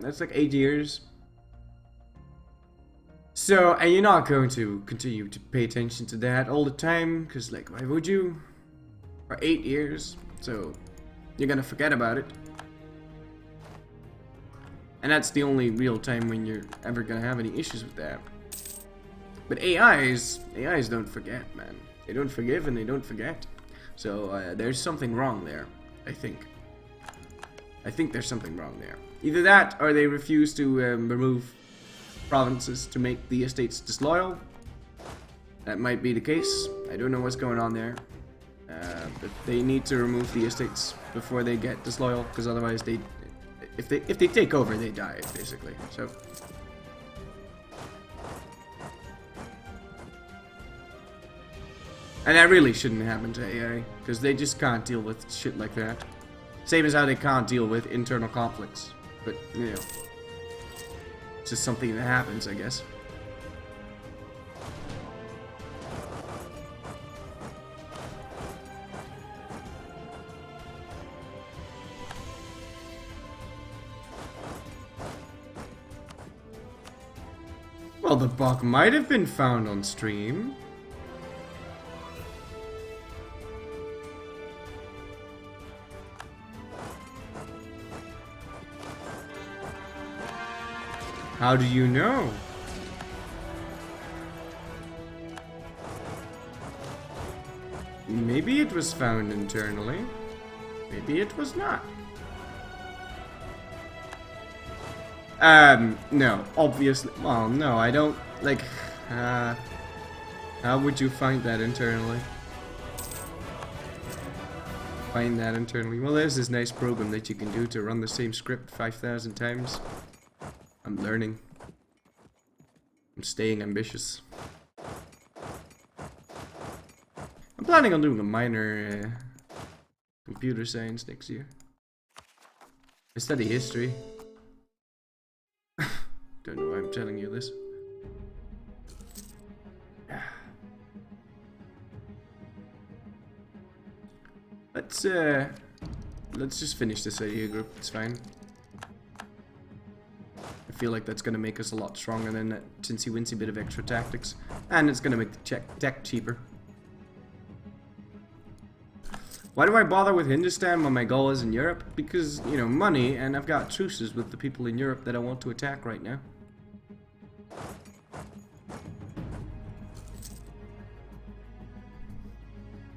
That's like 8 years. So, and you're not going to continue to pay attention to that all the time, because, like, why would you? For 8 years, so you're gonna forget about it. And that's the only real time when you're ever gonna have any issues with that. But AIs don't forget, man. They don't forgive and they don't forget. So there's something wrong there, I think. I think there's something wrong there. Either that, or they refuse to remove provinces to make the estates disloyal. That might be the case. I don't know what's going on there. But they need to remove the estates before they get disloyal, because otherwise if they take over, they die, basically. So. And that really shouldn't happen to AI, because they just can't deal with shit like that. Same as how they can't deal with internal conflicts. But, you know, it's just something that happens, I guess. Well, the bug might have been found on stream. How do you know? Maybe it was found internally. Maybe it was not. No, obviously. Well, no, I don't, like, how would you find that internally? Find that internally? Well, there's this nice program that you can do to run the same script 5,000 times. I'm learning. I'm staying ambitious. I'm planning on doing a minor computer science next year. I study history. Don't know why I'm telling you this. Let's just finish this idea group. It's fine. I feel like that's gonna make us a lot stronger than that tinsy wincy bit of extra tactics, and it's gonna make the tech cheaper. Why do I bother with Hindustan when my goal is in Europe? Because, you know, money, and I've got truces with the people in Europe that I want to attack right now.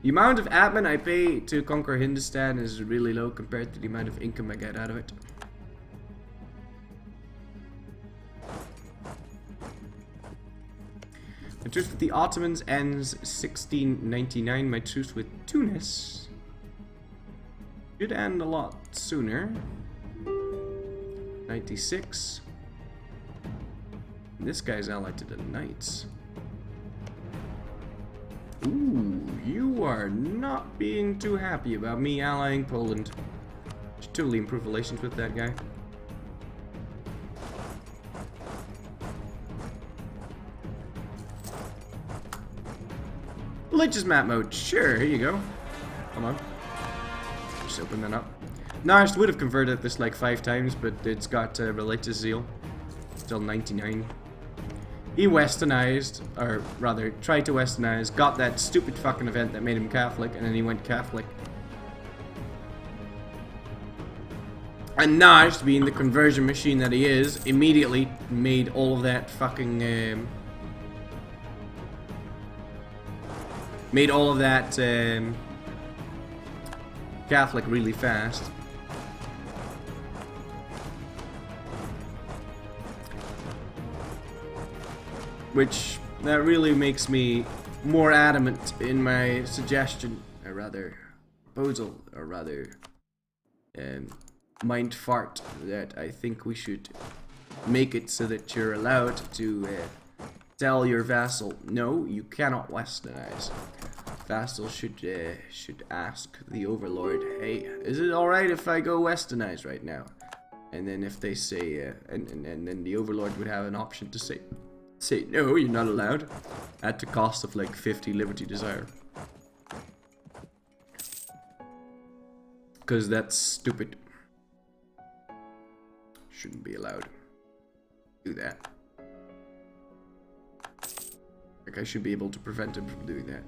The amount of admin I pay to conquer Hindustan is really low compared to the amount of income I get out of it. My truce with the Ottomans ends 1699. My truce with Tunis should end a lot sooner. 96. This guy's allied to the Knights. Ooh, you are not being too happy about me allying Poland. Should totally improve relations with that guy. Religious map mode, sure, here you go. Come on. Just open that up. Narst would have converted this like 5 times, but it's got religious zeal. Still 99. He westernized, or rather, tried to westernize, got that stupid fucking event that made him Catholic, and then he went Catholic. And Narst, being the conversion machine that he is, immediately made all of that fucking, made all of that, Catholic really fast. Which, that really makes me more adamant in my suggestion, or rather, proposal, or rather, mind fart, that I think we should make it so that you're allowed to tell your vassal, no, you cannot westernize. Vassal should ask the overlord, hey, is it alright if I go westernize right now? And then if they say, and then the overlord would have an option to say no, you're not allowed, at the cost of like 50 liberty desire. Because that's stupid. shouldn't be allowed to do that. Like, I should be able to prevent him from doing that.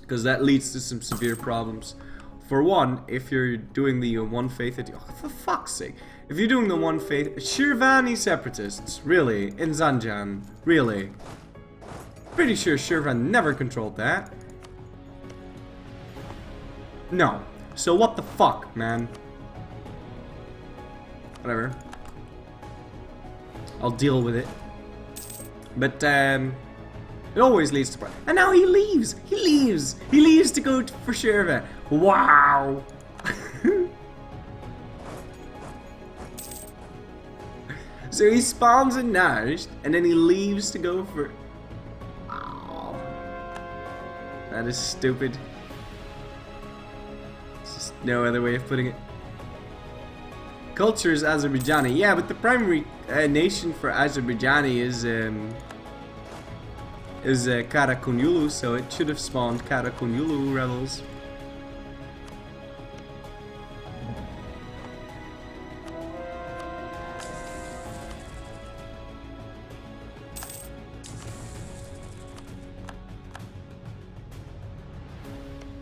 Because that leads to some severe problems. For one, if you're doing the one faith, oh, for fuck's sake, if you're doing the one faith, Shirvani separatists, really, in Zanjan, really. Pretty sure Shirvan never controlled that. No. So what the fuck, man? Whatever. I'll deal with it. But, it always leads to problems. And now he leaves! He leaves! He leaves to go for Shirvan. Wow! So he spawns in Najd, and then he leaves to go for... Oh. That is stupid. There's just no other way of putting it. Culture is Azerbaijani. Yeah, but the primary nation for Azerbaijani is Karakunyulu, so it should have spawned Karakunyulu rebels.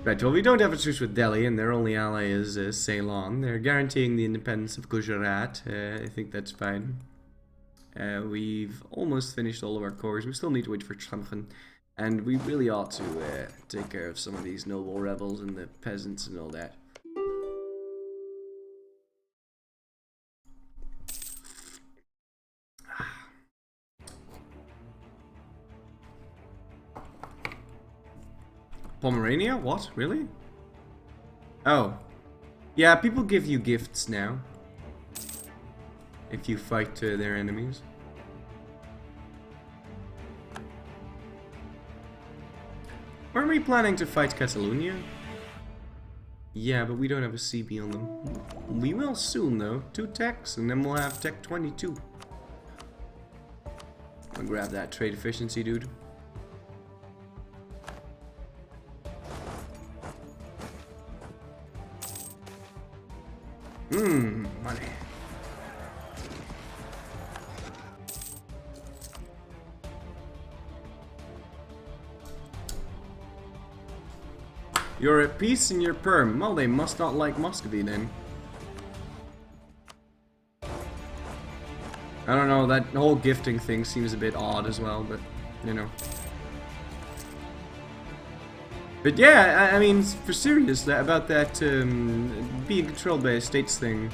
Right, well, we don't have a truce with Delhi, and their only ally is Ceylon. They're guaranteeing the independence of Gujarat. I think that's fine. We've almost finished all of our cores. We still need to wait for Chamkhan. And we really ought to take care of some of these noble rebels and the peasants and all that. Pomerania? What? Really? Oh. Yeah, people give you gifts now. If you fight their enemies. Weren't we planning to fight Catalonia? Yeah, but we don't have a CB on them. We will soon, though. 2 techs, and then we'll have tech 22. I'll grab that trade efficiency, dude. Money. You're at peace and you're perm. Well, they must not like Muscovy then. I don't know, that whole gifting thing seems a bit odd as well, but, you know. But yeah, I mean, for serious, about that being controlled by a states thing,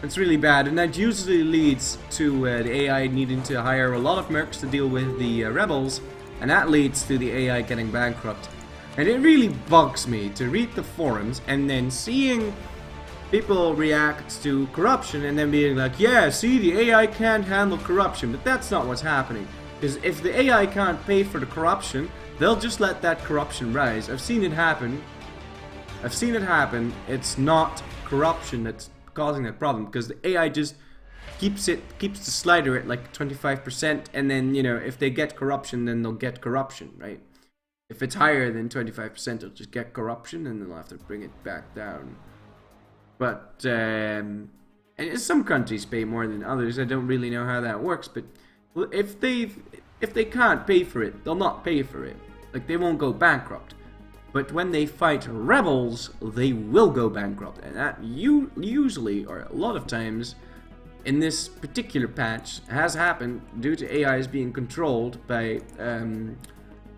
it's really bad, and that usually leads to the AI needing to hire a lot of mercs to deal with the rebels, and that leads to the AI getting bankrupt. And it really bugs me to read the forums and then seeing people react to corruption and then being like, yeah, see, the AI can't handle corruption, but that's not what's happening. Because if the AI can't pay for the corruption, they'll just let that corruption rise. I've seen it happen. It's not corruption that's causing that problem, because the AI just keeps the slider at like 25%, and then, you know, if they get corruption, then they'll get corruption, right? If it's higher than 25%, it'll just get corruption, and they'll have to bring it back down. But and some countries pay more than others. I don't really know how that works, but if they can't pay for it, they'll not pay for it. Like, they won't go bankrupt. But when they fight rebels, they will go bankrupt, and that usually, or a lot of times, in this particular patch, has happened due to AIs being controlled by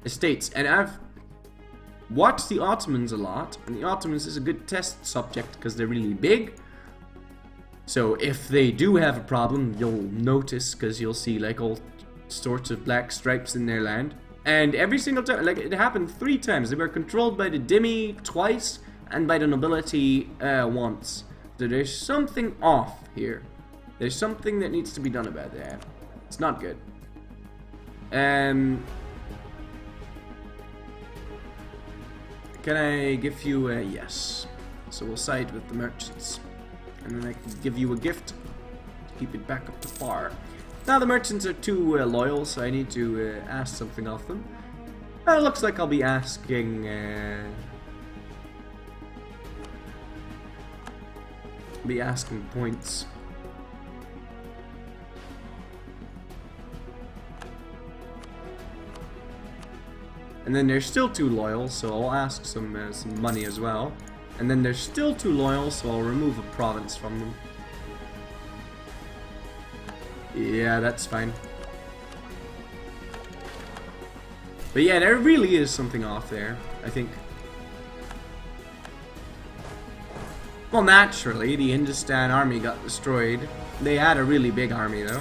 estates. And I've watched the Ottomans a lot, and the Ottomans is a good test subject because they're really big. So if they do have a problem, you'll notice, because you'll see like all sorts of black stripes in their land. And every single time, like, it happened 3 times. They were controlled by the dhimmi twice and by the nobility once. So there's something off here. There's something that needs to be done about that. It's not good. Can I give you a yes? So we'll side with the merchants. And then I can give you a gift to keep it back up to par. Now the merchants are too loyal, so I need to ask something of them. It looks like I'll be asking... points. And then they're still too loyal, so I'll ask some money as well. And then they're still too loyal, so I'll remove a province from them. Yeah, that's fine. But yeah, there really is something off there, I think. Well, naturally, the Hindustan army got destroyed. They had a really big army, though.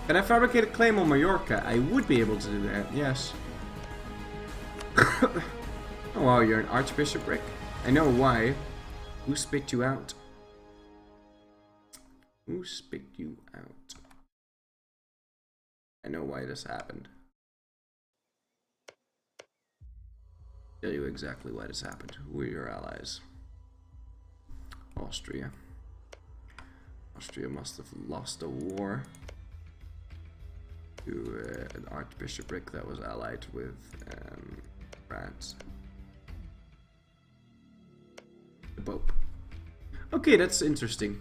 Can I fabricate a claim on Mallorca? I would be able to do that, yes. Oh wow, you're an archbishopric? I know why. Who spit you out? Who spit you out? I know why this happened. Tell you exactly why this happened. Who are your allies? Austria. Austria must have lost a war to an archbishopric that was allied with France. The Pope. Okay, that's interesting.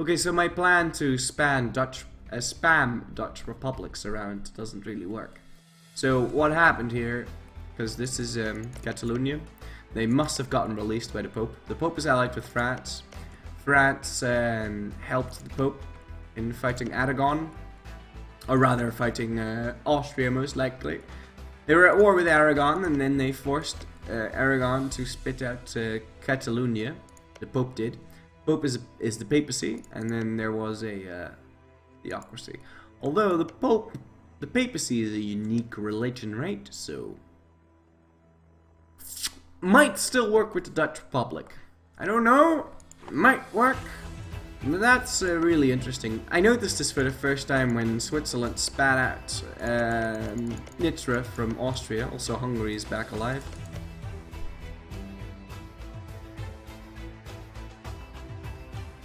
Okay, so my plan to spam Dutch republics around doesn't really work. So what happened here, because this is Catalonia, they must have gotten released by the Pope. The Pope is allied with France. France helped the Pope in fighting Aragon, or rather fighting Austria most likely. They were at war with Aragon, and then they forced Aragon to spit out Catalonia. The Pope did. Pope is the papacy, and then there was a theocracy. Although the papacy is a unique religion, right? So might still work with the Dutch Republic. I don't know. Might work. That's really interesting. I noticed this for the first time when Switzerland spat out Nitra from Austria. Also, Hungary is back alive.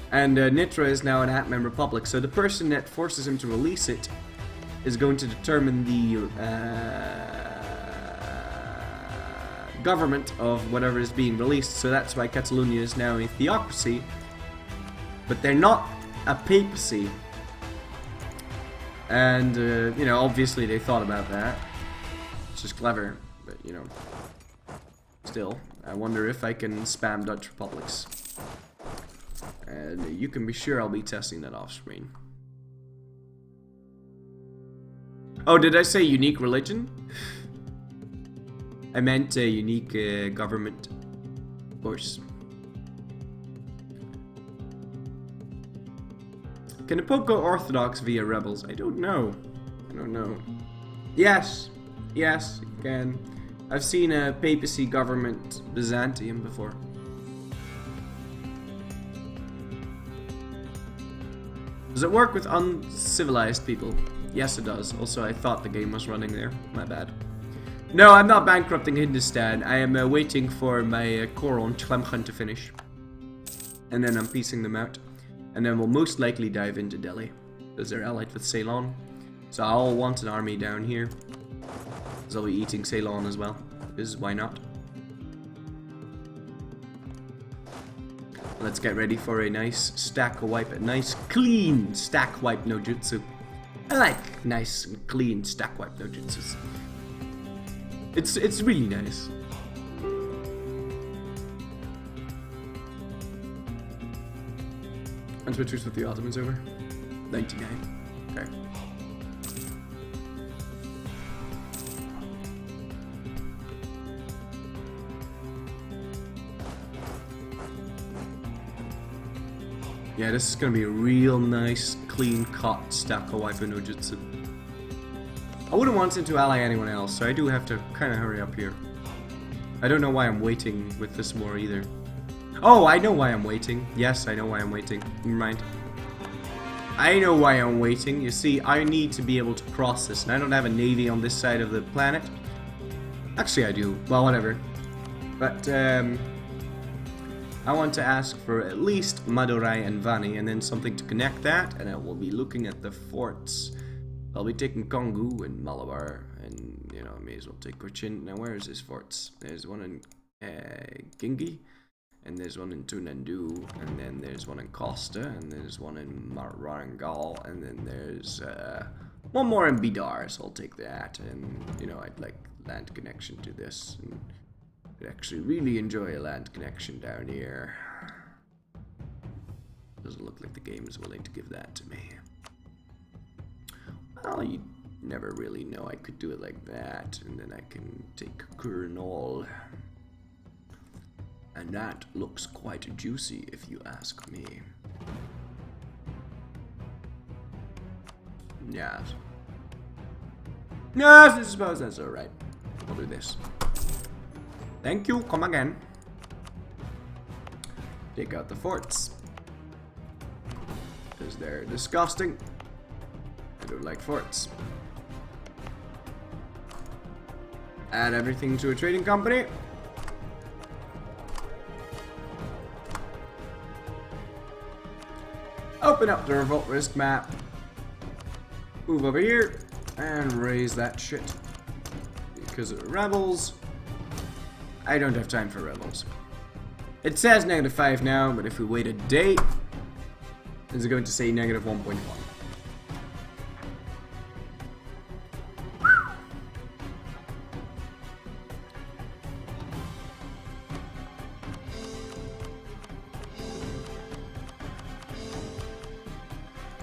And Nitra is now an Atman Republic, so the person that forces him to release it is going to determine the government of whatever is being released. So that's why Catalonia is now a theocracy, but they're not a papacy. And, you know, obviously they thought about that. It's just clever, but, you know, still, I wonder if I can spam Dutch republics. And you can be sure I'll be testing that off screen. Oh, did I say unique religion? I meant a unique government. Of course. Can the Pope go Orthodox via rebels? I don't know. I don't know. Yes. Yes, you can. I've seen a papacy government Byzantium before. Does it work with uncivilized people? Yes, it does. Also, I thought the game was running there. My bad. No, I'm not bankrupting Hindustan. I am waiting for my Koron Tlemchan to finish. And then I'm piecing them out. And then we'll most likely dive into Delhi, because they're allied with Ceylon. So I'll want an army down here, because I'll be eating Ceylon as well, because why not? Let's get ready for a nice stack wipe, a nice clean stack wipe no jutsu. I like nice and clean stack wipe no jutsus. It's really nice. And switchers with the Ottomans over. 99. Okay. Yeah, this is gonna be a real nice, clean cut stack of Waifu no Jutsu. I wouldn't want him to ally anyone else, so I do have to kind of hurry up here. I don't know why I'm waiting with this war either. Oh, I know why I'm waiting. Yes, I know why I'm waiting. Never mind. I know why I'm waiting. You see, I need to be able to cross this, and I don't have a navy on this side of the planet. Actually, I do. Well, whatever. But I want to ask for at least Madurai and Vani, and then something to connect that, and I will be looking at the forts. I'll be taking Kongu and Malabar, and you know, I may as well take Cochin. Now, where is his forts? There's one in Gingi, and there's one in Tunandu, and then there's one in Costa, and there's one in Warangal, and then there's one more in Bidar, so I'll take that. And you know, I'd like land connection to this. And I'd actually really enjoy a land connection down here. Doesn't look like the game is willing to give that to me. Well, you never really know. I could do it like that, and then I can take Kurnol. And that looks quite juicy, if you ask me. Yes. Yes, I suppose that's alright. I'll do this. Thank you, come again. Take out the forts. Because they're disgusting. I don't like forts. Add everything to a trading company. Open up the revolt risk map. Move over here and raise that shit. Because of rebels. I don't have time for rebels. It says -5 now, but if we wait a day, it's going to say -1.1.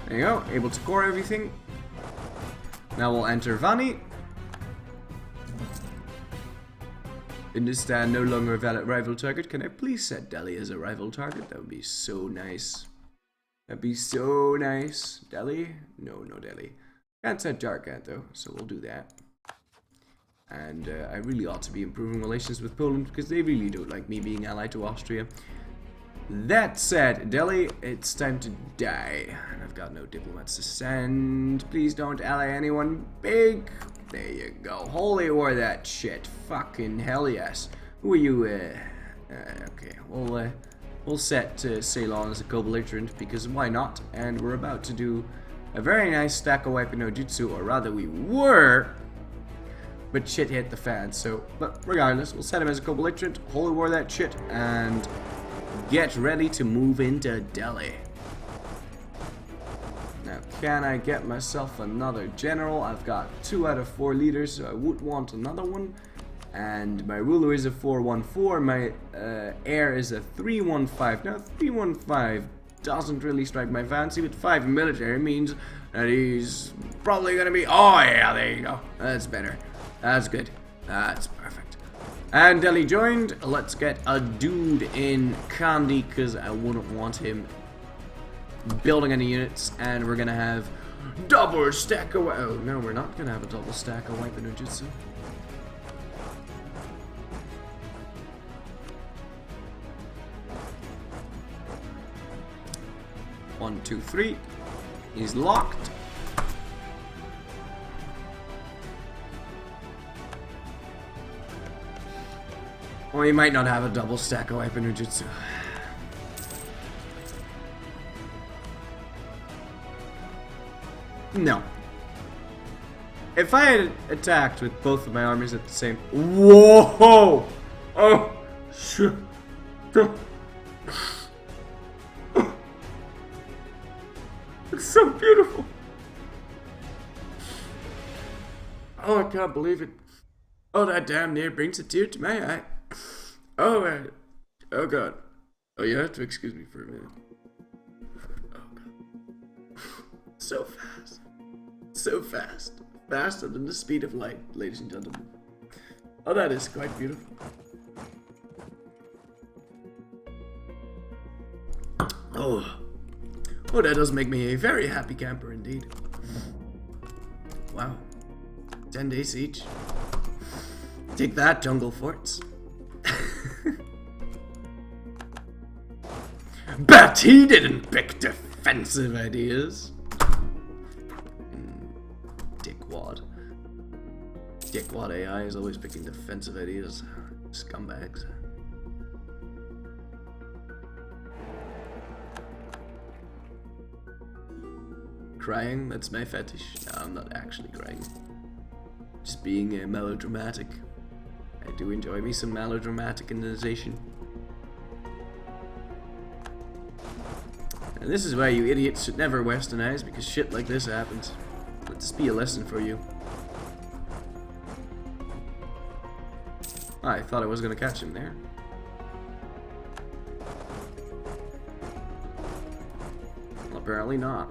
There you go, able to core everything. Now we'll enter Vani. Understand, no longer a valid rival target. Can I please set Delhi as a rival target? That would be so nice. That'd be so nice. Delhi? No, no Delhi. Can't set Jarkant though, so we'll do that. And I really ought to be improving relations with Poland because they really don't like me being allied to Austria. That said, Delhi, it's time to die. And I've got no diplomats to send. Please don't ally anyone big. There you go. Holy war that shit. Fucking hell yes. Who are you? Okay, we'll set Ceylon as a co-belligerent because why not? And we're about to do a very nice stack of Waipa no Jutsu, or rather we were, but shit hit the fan. So, but regardless, we'll set him as a co-belligerent, holy war that shit, and get ready to move into Delhi. Now, can I get myself another general? I've got 2 out of 4 leaders, so I would want another one. And my ruler is a 414, my heir is a 315. Now, 315 doesn't really strike my fancy, but 5 military means that he's probably gonna be... Oh, yeah, there you go. That's better. That's good. That's perfect. And Delhi joined. Let's get a dude in Kandy, because I wouldn't want him building any units. And we're gonna have double stack of... Oh, no, we're not gonna have a double stack of Waipa no Jutsu. One, two, three. He's locked. Or he might not have a double stack of Waipa no Jutsu. No. If I had attacked with both of my armies at the same... Whoa! Oh! Shit! It's so beautiful! Oh, I can't believe it. Oh, that damn near brings a tear to my eye. Oh, oh god. Oh, you have to excuse me for a minute. Oh god. So fast. So fast. Faster than the speed of light, ladies and gentlemen. Oh, that is quite beautiful. Oh. Oh, that does make me a very happy camper indeed. Wow. 10 days siege. Take that, jungle forts. Bet he didn't pick defensive ideas. Dickwad. Dickwad AI is always picking defensive ideas. Scumbags. crying, that's my fetish. No, I'm not actually crying. Just being melodramatic. I do enjoy me some melodramaticization. And this is why you idiots should never westernize, because shit like this happens. Let this be a lesson for you. I thought I was gonna catch him there. Well, apparently not.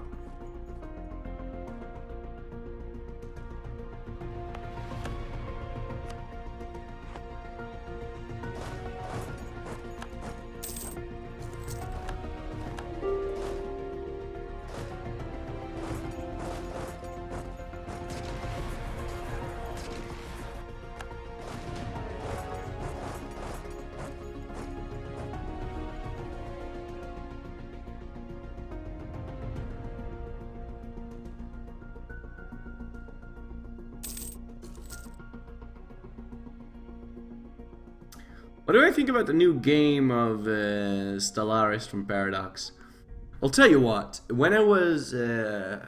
What do I think about the new game of Stellaris from Paradox? I'll tell you what. When I was a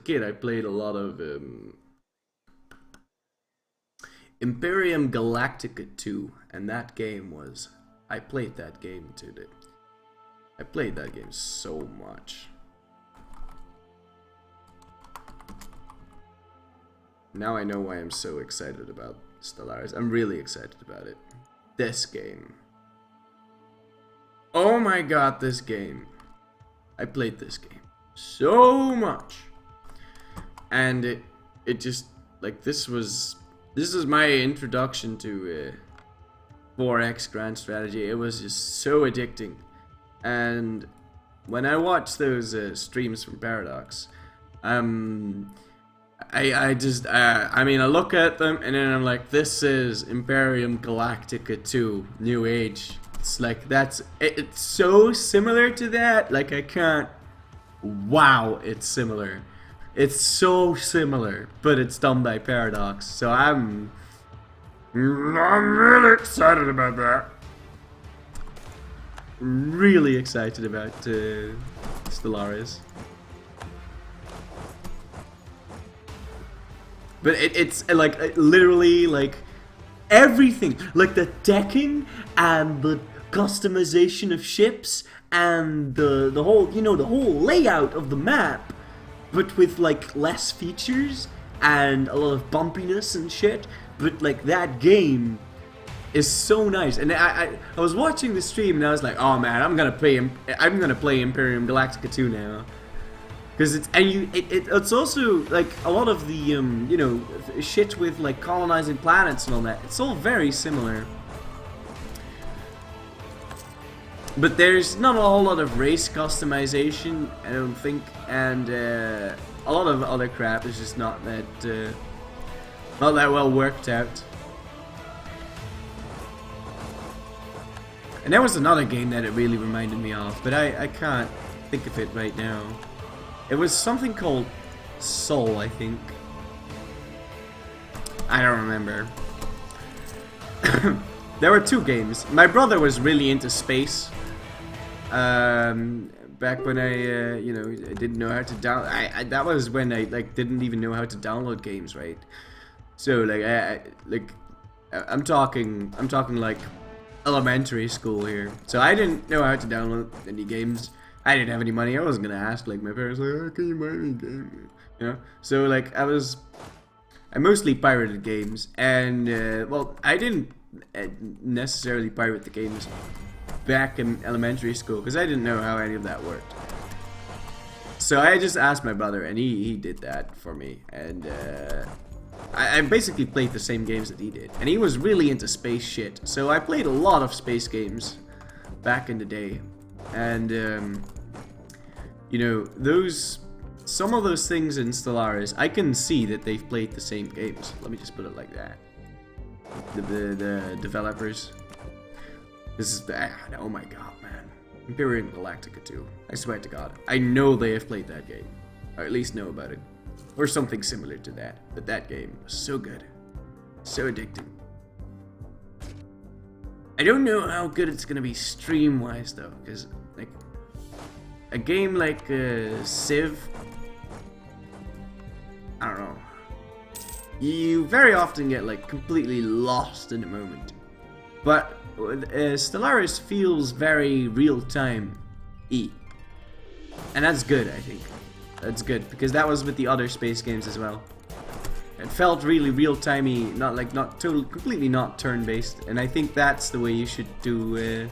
kid, I played a lot of Imperium Galactica 2, and that game was. I played that game too. I played that game so much. Now I know why I'm so excited about Stellaris. I'm really excited about it. This game. Oh my god, this game. I played this game so much. And it just, like, this is my introduction to 4X Grand Strategy. It was just so addicting. And when I watched those streams from Paradox, I look at them and then I'm like, this is Imperium Galactica 2, New Age. It's like, it's so similar to that, like I can't, wow, it's similar. It's so similar, but it's done by Paradox, so I'm really excited about that. Really excited about Stellaris. But it's like literally like everything, like the decking and the customization of ships and the whole, you know, the whole layout of the map, but with like less features and a lot of bumpiness and shit. But like that game is so nice. And I was watching the stream and I was like, oh man, I'm gonna play Imperium Galactica 2 now. Because it's also like a lot of the you know, shit with like colonizing planets and all that. It's all very similar, but there's not a whole lot of race customization, I don't think, and a lot of other crap is just not that well worked out. And there was another game that it really reminded me of, but I can't think of it right now. It was something called Soul, I think. I don't remember. There were two games. My brother was really into space. Back when I, you know, didn't know how to download. That was when I like didn't even know how to download games, right? So like, I'm talking like elementary school here. So I didn't know how to download any games. I didn't have any money. I wasn't gonna ask like my parents, like, oh, can you buy me a game? You know. So like I mostly pirated games, and well, I didn't necessarily pirate the games back in elementary school because I didn't know how any of that worked. So I just asked my brother, and he did that for me, and I basically played the same games that he did, and he was really into space shit. So I played a lot of space games back in the day. And you know, some of those things in Stellaris, I can see that they've played the same games. Let me just put it like that. The developers. This is oh my god, man. Imperium Galactica 2. I swear to god, I know they have played that game, or at least know about it, or something similar to that. But that game was so good, so addicting. I don't know how good it's gonna be stream-wise though, because like a game like Civ, I don't know. You very often get like completely lost in the moment, but Stellaris feels very real-time-y, and that's good. I think that's good because that was with the other space games as well. It felt really real-timey, not totally, completely not turn-based, and I think that's the way you should do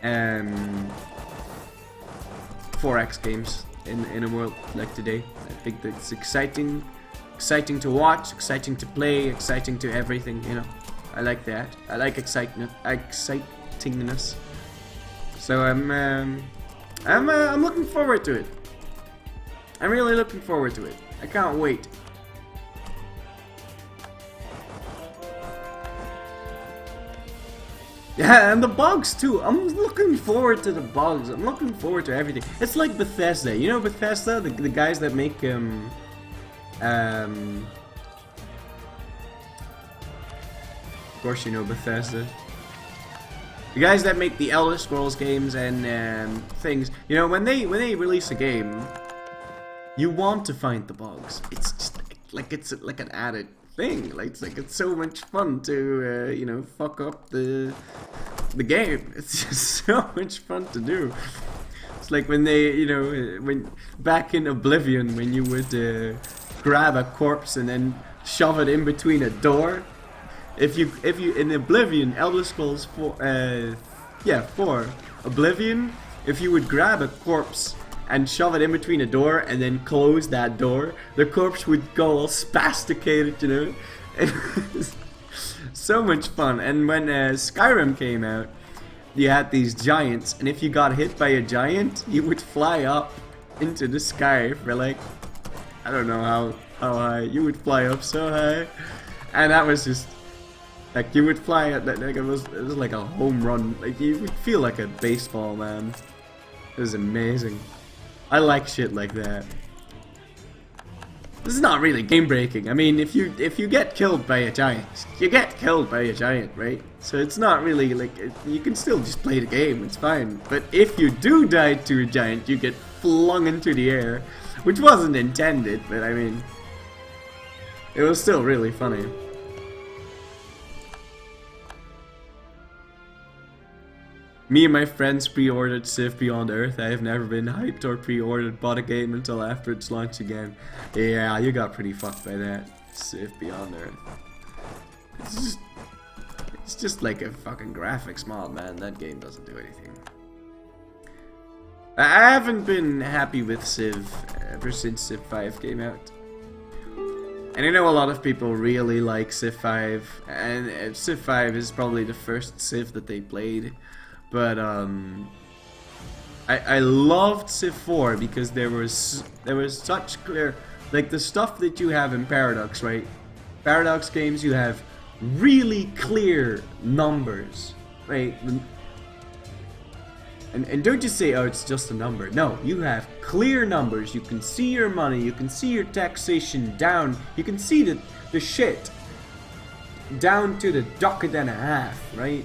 4X games in a world like today. I think that's exciting to watch, exciting to play, exciting to everything. You know, I like that. I like excitingness. So I'm looking forward to it. I'm really looking forward to it. I can't wait. Yeah, and the bugs too. I'm looking forward to the bugs. I'm looking forward to everything. It's like Bethesda. You know Bethesda, the guys that make of course you know Bethesda. The guys that make the Elder Scrolls games and things. You know, when they release a game, you want to find the bugs. It's just like it's like an added thing. Like it's so much fun to you know, fuck up the game. It's just so much fun to do. It's like when they, you know, when back in Oblivion, when you would grab a corpse and then shove it in between a door. If you in Oblivion, Elder Scrolls 4 Oblivion, if you would grab a corpse and shove it in between a door and then close that door, the corpse would go all spasticated, you know. It was so much fun. And when Skyrim came out, you had these giants, and if you got hit by a giant, you would fly up into the sky for like, I don't know how high. You would fly up so high, and that was just like, you would fly at like it was like a home run. Like, you would feel like a baseball, man. It was amazing. I like shit like that. This is not really game breaking. I mean, if you get killed by a giant, you get killed by a giant, right? So it's not really like you can still just play the game. It's fine. But if you do die to a giant, you get flung into the air, which wasn't intended. But I mean, it was still really funny. Me and my friends pre-ordered Civ Beyond Earth. I have never been hyped or pre-ordered bought a game until after its launch again. Yeah, you got pretty fucked by that. Civ Beyond Earth. It's just like a fucking graphics mod, man. That game doesn't do anything. I haven't been happy with Civ ever since Civ 5 came out. And I know a lot of people really like Civ 5, and Civ 5 is probably the first Civ that they played. But I loved Civ 4 because there was such clear, like the stuff that you have in Paradox, right? Paradox games, you have really clear numbers, right? And don't just say, oh, it's just a number. No, you have clear numbers. You can see your money. You can see your taxation down. You can see the shit down to the ducat and a half, right?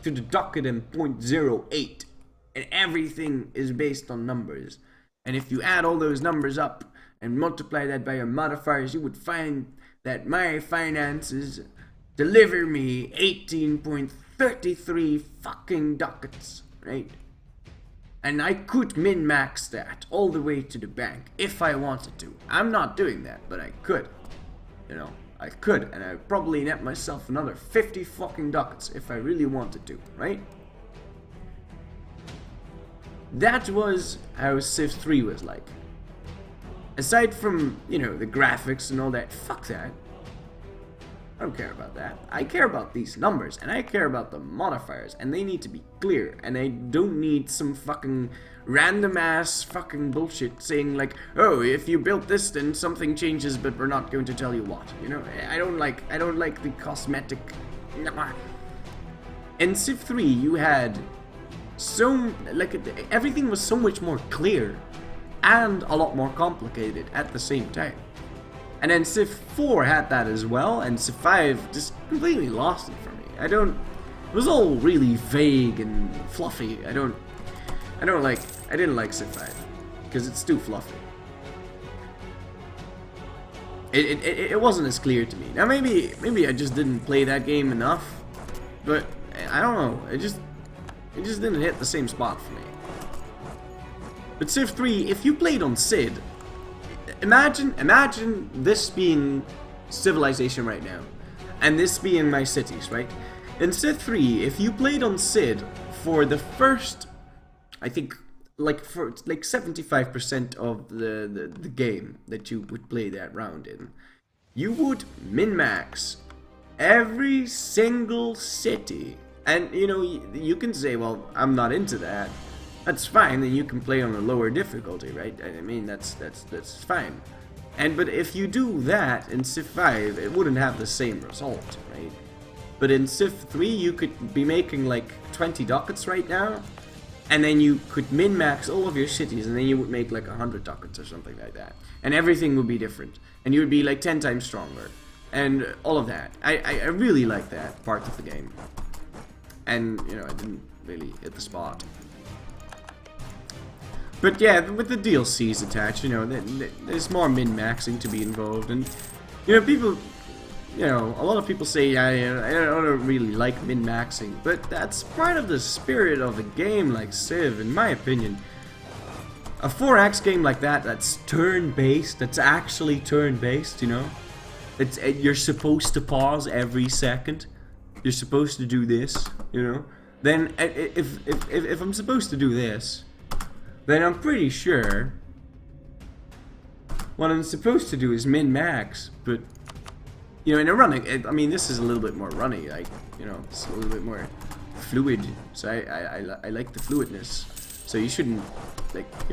To the ducat and 0.08, and everything is based on numbers. And if you add all those numbers up and multiply that by your modifiers, you would find that my finances deliver me 18.33 fucking ducats, right? And I could min-max that all the way to the bank if I wanted to. I'm not doing that, but I could, you know. I could, and I'd probably net myself another 50 fucking ducats if I really wanted to, right? That was how Civ 3 was like. Aside from, you know, the graphics and all that, fuck that. I don't care about that. I care about these numbers, and I care about the modifiers, and they need to be clear, and I don't need some fucking random ass fucking bullshit saying like, oh, if you built this then something changes, but we're not going to tell you what. You know, I don't like the cosmetic. In Civ 3 you had everything was so much more clear and a lot more complicated at the same time. And then Civ 4 had that as well, and Civ 5 just completely lost it for me. It was all really vague and fluffy. I I didn't like Civ 5 because it's too fluffy. It wasn't as clear to me. Now maybe I just didn't play that game enough, but I don't know. It just didn't hit the same spot for me. But Civ 3, if you played on Sid, imagine this being civilization right now, and this being my cities, right? In Civ 3, if you played on Sid for the first, I think, for 75% of the game that you would play that round in, you would min-max every single city. And you know, you can say, well, I'm not into that. That's fine, then you can play on a lower difficulty, right? I mean, that's fine. But if you do that in Civ 5, it wouldn't have the same result, right? But in Civ 3, you could be making like 20 ducats right now, and then you could min-max all of your cities, and then you would make like 100 ducats or something like that. And everything would be different. And you would be like 10 times stronger. And all of that. I really like that part of the game. And, you know, I didn't really hit the spot. But yeah, with the DLCs attached, you know, there's more min-maxing to be involved. And, you know, people... You know, a lot of people say, I don't really like min-maxing, but that's part of the spirit of a game like Civ, in my opinion. A 4X game like that, that's turn-based, that's actually turn-based, you know? You're supposed to pause every second. You're supposed to do this, you know? Then, if I'm supposed to do this, then I'm pretty sure what I'm supposed to do is min-max, but... You know, in a running, I mean, this is a little bit more runny, like, you know, it's a little bit more fluid, so I like the fluidness, so you shouldn't, like,